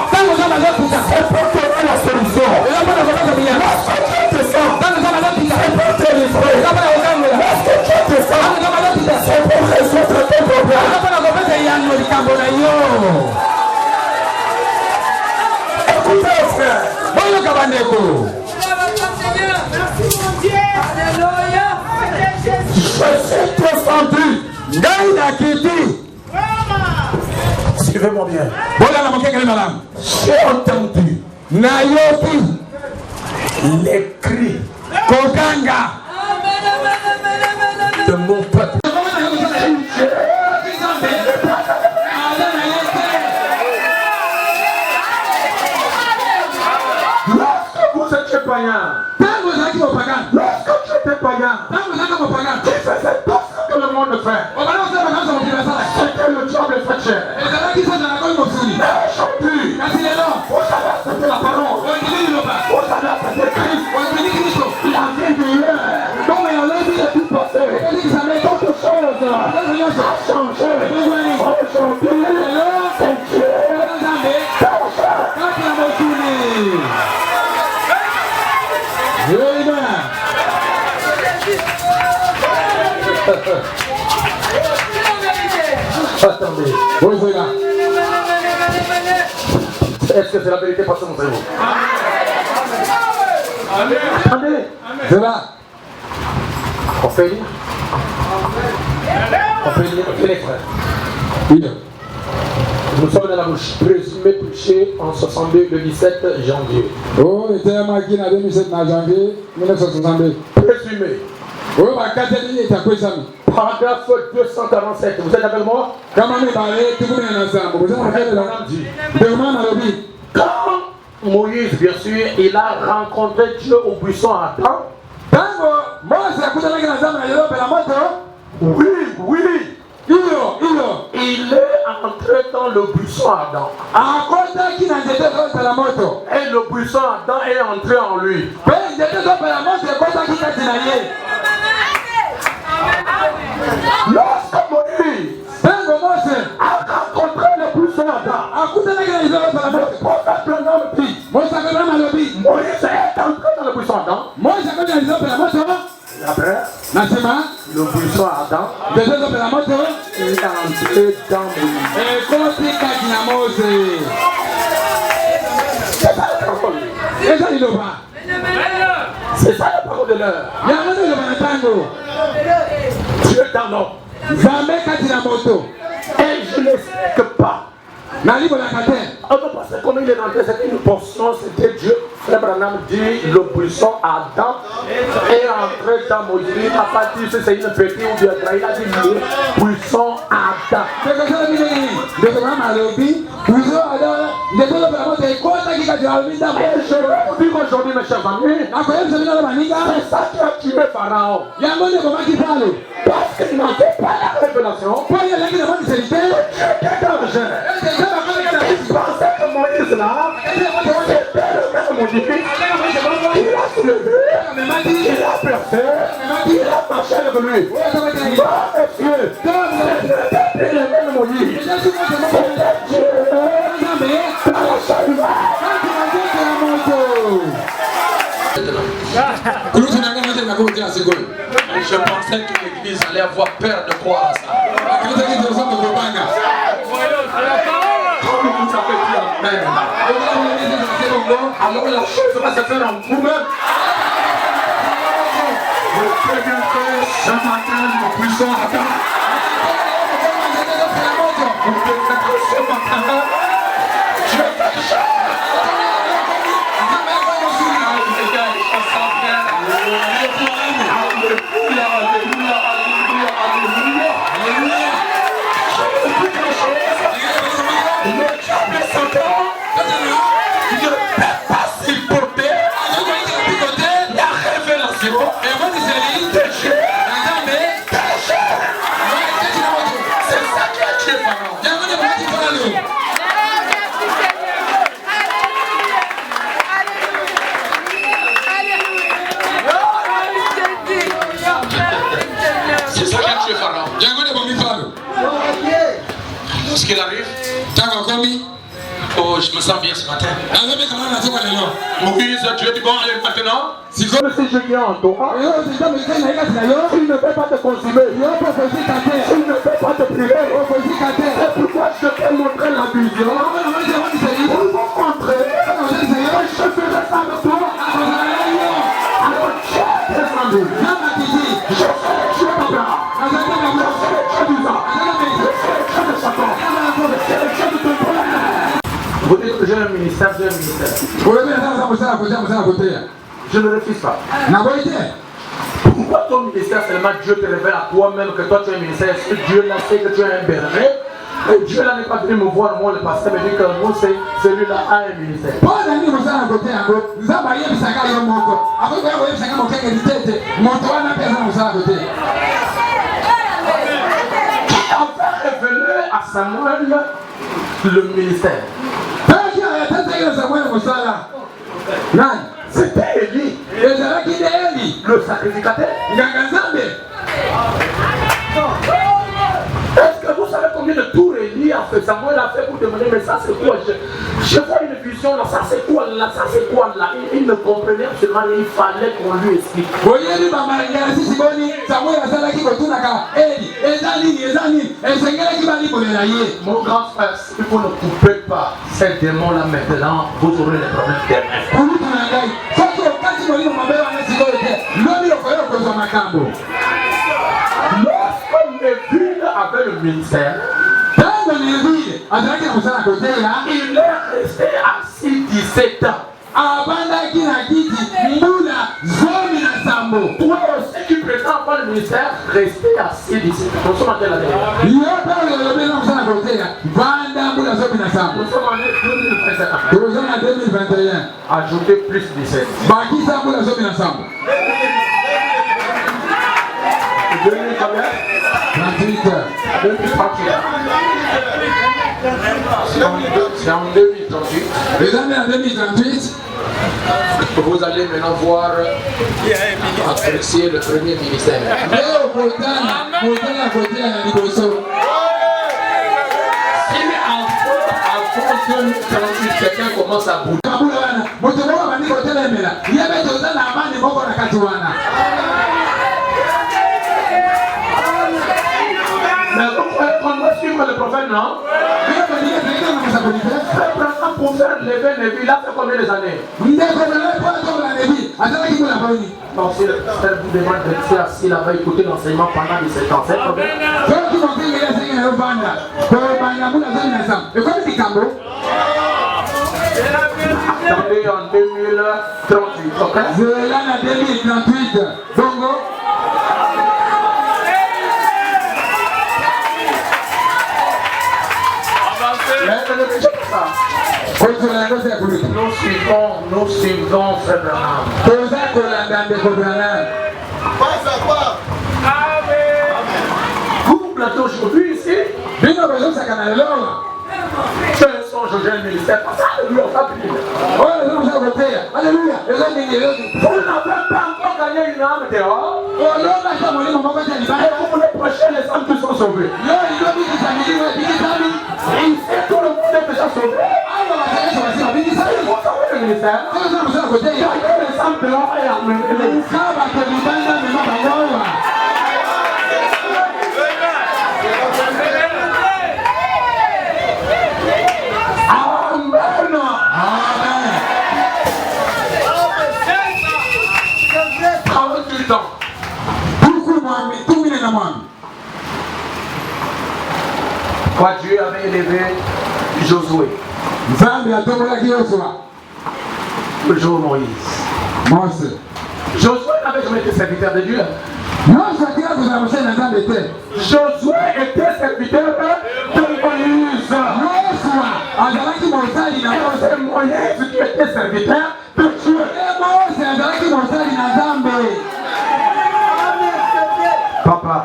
Speaker 2: c'est pour trouver la solution. Lorsque Dieu descend, c'est pour te livrer. Lorsque Dieu descend, c'est pour résoudre tes problèmes. Écoutez, frère. Je suis descendu. Suivez-moi bien. J'ai entendu les cris de mon peuple. C'était la parole. C'était Christ. La vie d'hier. Donc il a dit de tout passer. Quelque chose a changé. Aujourd'hui, c'est Dieu. Attendez. Est-ce que c'est la vérité parce que mon cerveau? Attendez.
Speaker 1: C'est là.
Speaker 2: On peut lire. On peut lire les frères.
Speaker 1: Oui.
Speaker 2: Nous sommes dans la bouche. Présumé péché en 62 le 17 janvier.
Speaker 1: Oh, il était marqué en 2007 janvier 1962.
Speaker 2: Présumé.
Speaker 1: Oh, ma Catholique est à quoi ça?
Speaker 2: Paragraphe 247. Vous êtes avec moi?
Speaker 1: Comment me parler? Tout le monde est ensemble. Vous êtes
Speaker 2: quand Moïse, bien sûr, il a rencontré Dieu au buisson Adam. Oui, oui. Il est entré dans le buisson Adam. Et le buisson Adam est entré en lui. Lorsque Moïse a rencontré le buisson Adam, Moïse est entré dans le buisson Adam. Après, le buisson Adam, il est entré dans Moïse. C'est ça la parole de l'heure. Dieu est un homme. Et je ne sais que pas. Parce que comme il est rentré, c'était une portion, c'était Dieu. Frère Branham dit le buisson Adam est entré dans Moïse. Il n'a pas dit si c'est une petite ou bien il a dit le buisson Adam. Et je vais vous dire aujourd'hui, mes chers amis, c'est ça qui a tué Pharaon. Parce qu'il n'avait pas la révélation. Dieu était dans le jeu. Il pensait que Moïse là, c'était le même Moïse. Il a soulevé, il a percé, il a marché avec lui. Non, monsieur, c'était le même Moïse. C'était Dieu dans la chaluva. Je pensais que l'église allait avoir peur de croire à ça. Alors la chose va se faire en vous-même. Le très bien fait ce matin, le puissant Adam. Vous pouvez mettre ce matin. Dieu fait quelque chose. Alléluia, alléluia, alléluia, alléluia. Le diable est Satan. Il ne peut pas supporter la révélation de Dieu. C'est ça qui a tué Pharaon. C'est ça qui a tué Pharaon. Lorsqu'il arrive, oh, je me sens bien ce matin. Moïse, tu es du bon, allez maintenant. Si je viens en toi, il ne peut pas te consumer. Il ne peut pas te priver. C'est pourquoi je te montrer la vision. Pour vous montrer que je ferai ça avec toi. Alors tu es descendu. Je sais que tu es Abraham. Je sais que tu es Isaac. Je sais que tu es Jacob. Je sais que tu es ton père. Vous dites que j'ai un ministère, j'ai un ministère. Je ne refuse pas. Pourquoi ton ministère seulement Dieu te révèle à toi-même que toi tu as un ministère? Est-ce que Dieu l'a fait que tu es un berger? Et Dieu là n'est pas venu me voir, moi le pasteur me dit que moi celui-là a un ministère. Qui a révélé à à Samuel le ministère. C'était Élie, le sacrificateur. Est-ce que vous savez combien de tours Élie a fait, Samuel a fait pour demander, mais ça c'est quoi? Je vois une vision là, ça c'est quoi là, ça c'est quoi là? Il ne comprenait absolument rien, il fallait qu'on lui explique. Mon grand frère, si vous ne coupez pas ces démons là maintenant, vous aurez des problèmes demain. Lorsqu'on est venu avec le ministère, il est resté assis 17 ans. Toi aussi qui prétends avoir le ministère, restez assis 17 ans. Nous sommes en quelle année? Nous sommes en 2021. Ajoutez plus 17. 2000 combien? 38 heures. 2038. C'est en 2038.
Speaker 1: Les années en 2038.
Speaker 2: Vous allez maintenant voir apprécier le premier ministère. Si en 2038 quelqu'un commence à bouger, mais vous pouvez prendre suivre le prophète, non? Pour faire lever Lévi, il a fait combien d'années? Non, si elle vous demande de rester assis là-bas, écouter l'enseignement pendant 17 ans, c'est combien? Attendez en 2038, ok?
Speaker 1: En 2038, Bongo.
Speaker 2: Nous suivons Frère Branham. Vous plantez aujourd'hui ici. Ceux sont José le ministère. Alléluia. Vous n'avez pas encore gagné une âme dehors. Et vous voulez prêcher les âmes qui sont sauvées. Et tout le monde est déjà sauvé. Vous savez le ministère. Les âmes dehors et amener. Quand Dieu avait élevé Josué, le jour Moïse. Josué n'avait jamais été serviteur de Dieu. Josué était serviteur de Moïse. C'est Moïse qui était serviteur de Dieu. Papa,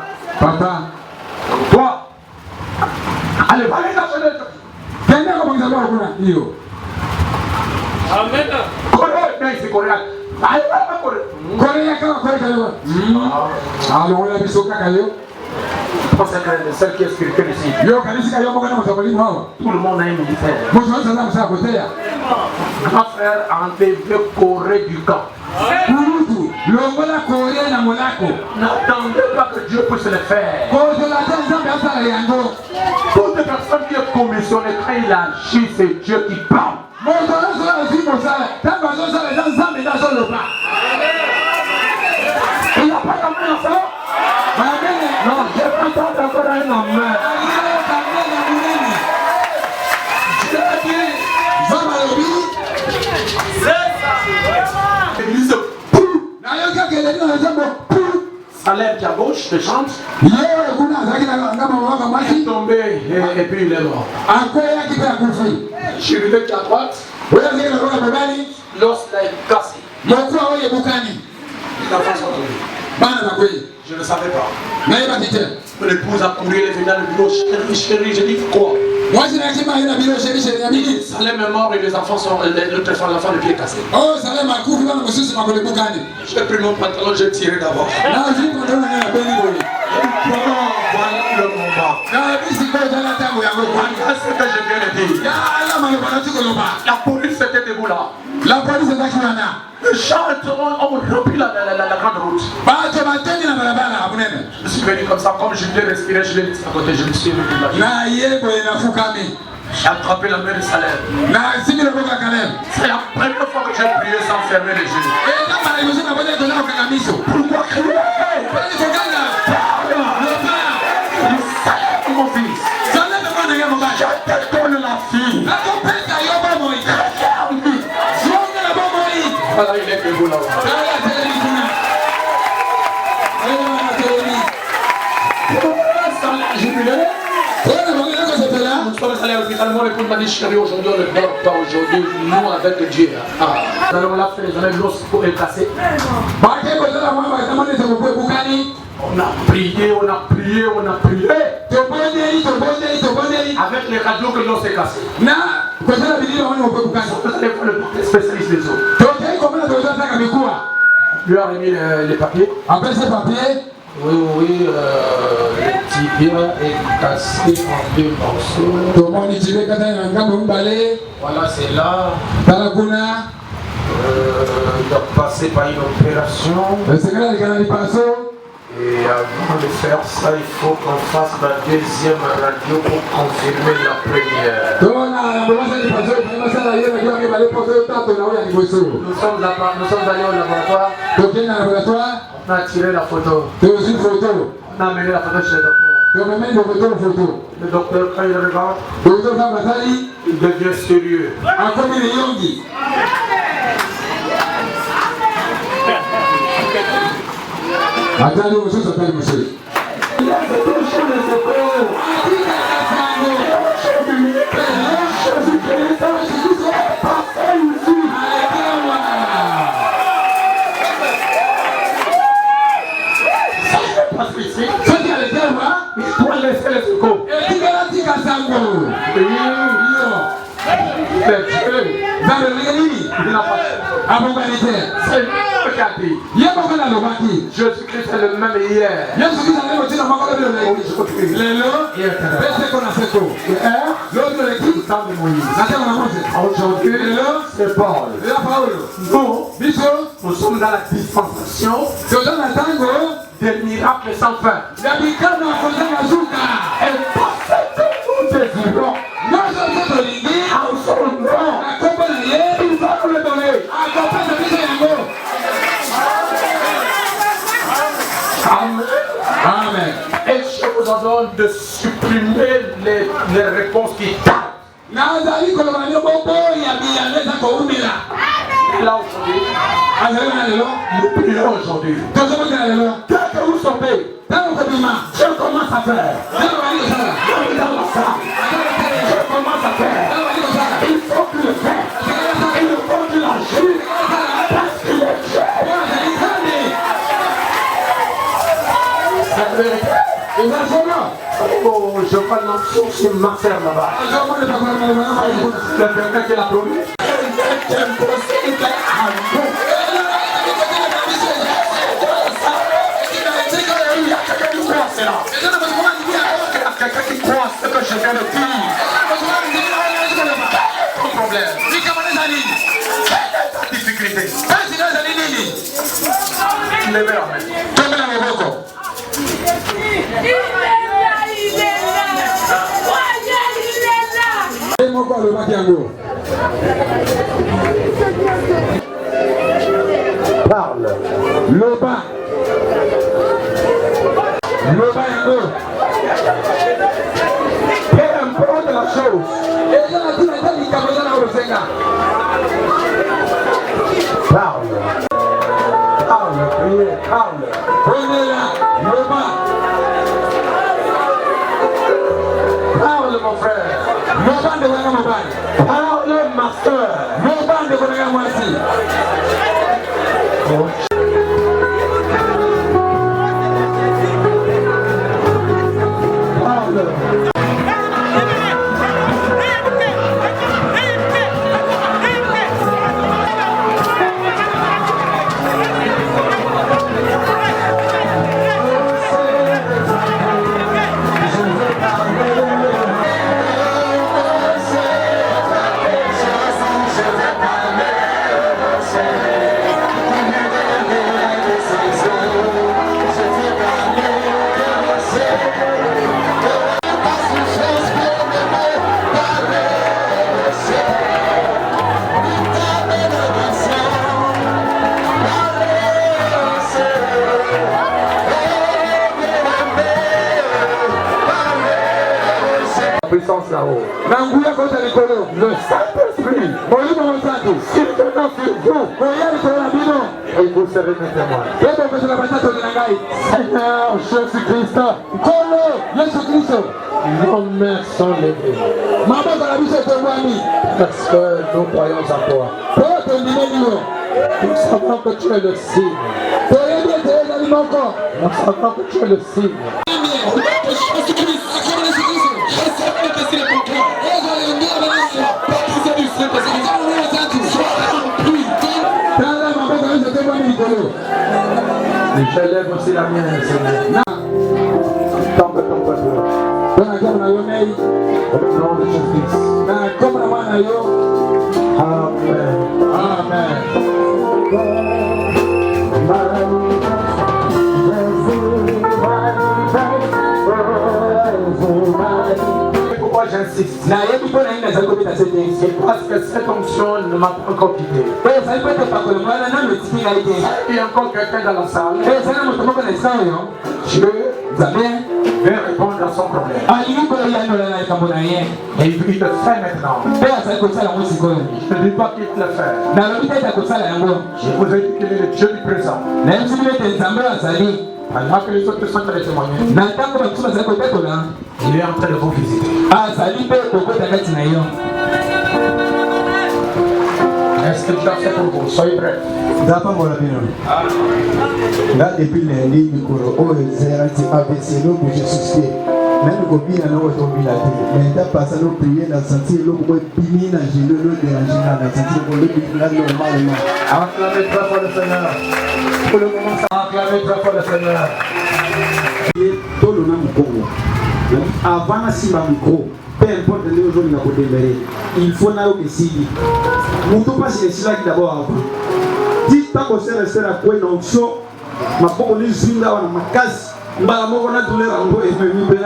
Speaker 2: toi, allez, va aller dans le Amen. C'est celle qui est spirituelle ici. Tout le monde a une militaire. Grand frère a enlevé Corée du camp. N'attendez pas que Dieu puisse le faire. Toute personne qui est commissionnée, quand il agit, c'est Dieu qui parle. Il n'y a pas d'amour dans ça? Non, je n'ai pas entendu encore un homme. Église ça lève qui à gauche, il chante. Il est tombé et puis il est mort. Je suis arrivé qui à droite. L'os l'a cassé. Il a fait son tour. Je ne savais pas. Mon épouse a couru, elle est venue dans le bureau. Chérie, j'ai dit quoi?
Speaker 1: Moi, je n'ai pas eu la bureau, chérie, chérie.
Speaker 2: Salem est mort et les enfants sont. L'enfant, le pied cassé.
Speaker 1: Oh, Salem a couru dans le monsieur, c'est ma collègue Boukani.
Speaker 2: J'ai pris mon pantalon, j'ai tiré d'abord.
Speaker 1: Là, je dis qu'on donne un béni.
Speaker 2: Voilà le moment.
Speaker 1: Là, puis c'est quoi dans la table,
Speaker 2: Voilà ce que je viens de dire. La police était debout là.
Speaker 1: La police est là.
Speaker 2: Les gens ont rempli la grande route. Je suis venu comme ça, comme je voulais respirer, je l'ai mis à côté, je me suis remis là. J'ai attrapé la main de Salem. C'est la première fois que j'ai prié sans fermer les yeux. Pourquoi crier? Salem, mon fils. Je te donne la fille. Voilà, il est debout là-bas. Nous sommes allés à l'hôpital, mon épouse m'a dit chérie, aujourd'hui on ne dort pas aujourd'hui, nous avec Dieu. Nous allons là faire les années, l'os pour être cassé. On a prié, on a prié, on a prié. Avec les radios que l'os est cassé. Vous allez voir le spécialiste des os. Lui a remis les papiers.
Speaker 1: Après ces papiers,
Speaker 2: oui, le tibia est cassé en 2 morceaux. Voilà, c'est là. Il doit passer par une opération. Et avant de faire ça, il faut qu'on fasse la deuxième radio pour confirmer la première. Nous sommes allés au laboratoire. On a tiré la photo. On a amené la photo chez le docteur. Le docteur, quand il regarde, il devient sérieux.
Speaker 1: Attendez, monsieur, ça s'appelle monsieur.
Speaker 2: Jésus-Christ est le même hier. Aujourd'hui, c'est Paul. Nous sommes dans la dispensation des miracles sans fin. Et pour ce que nous désirons, en son nom, il va nous le donner.
Speaker 1: Amen.
Speaker 2: Et je vous ordonne de supprimer les réponses qui tardent. Là aujourd'hui, nous prions aujourd'hui. Dès que vous sortez, je commence à faire. Dans la salle, je commence à faire. Il faut que le faire. Il faut que l'agir. Parce qu'il est Dieu. C'est la vérité. Oh, je vois l'enfant sur ma ferme là-bas. C'est quelqu'un qui l'a promis. C'est impossible à vous. Il y a quelqu'un qui croit cela. Il y a quelqu'un qui croit ce que je viens de dire. Pas de problème. Quelle est ta difficulté? Levez la main. Parle.
Speaker 1: Le bas yango.
Speaker 2: Peu importe la chose. Parle. Parle, priez, parle.
Speaker 1: Prenez-la, le bas.
Speaker 2: Parle, mon frère.
Speaker 1: Le bas de Wanga Mobile.
Speaker 2: Parle, ma soeur.
Speaker 1: Le bas de Wanga Mwasi.
Speaker 3: là-haut.
Speaker 1: Nanguya kota likolo.
Speaker 3: Le Saint-Esprit,
Speaker 1: Molimo Mosantu.
Speaker 3: s'il maintenant sur vous,
Speaker 1: Koya likolo bino.
Speaker 3: et vous serez mes témoins.
Speaker 1: Bebo pesela batato nangai.
Speaker 3: Seigneur Jésus-Christ,
Speaker 1: Kolo Yesu Kristo.
Speaker 3: nos mains sont levées
Speaker 1: Maboko na biso tongwani.
Speaker 3: parce que nous croyons en toi.
Speaker 1: Poto ndimeni yo.
Speaker 3: Nous savons que tu es le signe.
Speaker 1: Toyebi ete ezali moko.
Speaker 3: Nous savons que tu es le signe. Et j'élève aussi la mienne, Seigneur. Tant que ton peuple. Au nom de Jésus-Christ. Amen.
Speaker 1: Amen.
Speaker 3: Pourquoi j'insiste?
Speaker 1: Na yebi pona ina za kopita sete.
Speaker 3: C'est parce que cette onction ne m'a pas encore quitté.
Speaker 1: Pe sa ipo te pakolo mwana na metiki na ite.
Speaker 3: Il y a encore quelqu'un dans la salle.
Speaker 1: Pe sa na moto moko na sayo yo.
Speaker 3: Dieu
Speaker 1: Zabe.
Speaker 3: veut répondre à son problème.
Speaker 1: Ali ko ya no na kambo na ye.
Speaker 3: Et il le fait maintenant.
Speaker 1: Pe sa ko sala mo sikoyo.
Speaker 3: Je ne dis pas qu'il le fait.
Speaker 1: Na lo bita ta ko sala yango.
Speaker 3: Je vous ai dit qu'il est le Dieu du présent.
Speaker 1: Na yesi bi te nzambe azali.
Speaker 3: Pendant que les autres sont en train de témoigner,
Speaker 1: Na tango ba kusuma za ko tekola.
Speaker 3: il est en train de vous visiter.
Speaker 1: Azali pe ko ko ta kati na yo.
Speaker 3: Est-ce que tu as fait pour vous? Soyez prêts.
Speaker 4: Dapa mwana bino. Nga depuis lundi mikolo oyo ezalaki ABC no que je suscite. Même kobina no otobina te. Mais ta passe no prier na sentir lo ko bini na jelo lo déranger na sentir ko le bina normalement.
Speaker 3: Acclamez très fort le Seigneur. Pour le moment, ça acclamez très fort le Seigneur.
Speaker 4: Tolo na mkongo. Avant na simba micro. Peu importe les aujourd'hui na ko délibérer. Il faut na yo kesili. Mutu pasi esila d'abord avant. Tant que c'est resté à quoi une onction, ma pauvre les unes là, ma casse, ma mort on a donné un mot et me libérer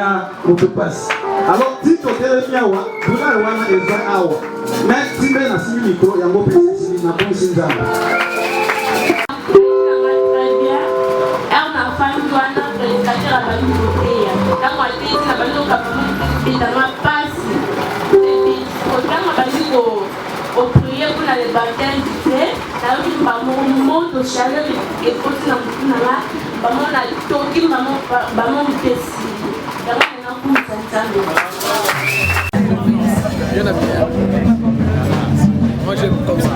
Speaker 4: au tout passe. Alors, si tu es le miawa, tu as le one et un hour. Mais si tu es dans 6 micros, il y a un mot précis, il n'a pas eu 6 ans.
Speaker 5: Au prier pour le baptême du fait, là où maman monte au chaleur et pose la mouton là, maman a toqué maman décide. D'abord on a
Speaker 6: Il y en a bien. Moi j'aime comme ça.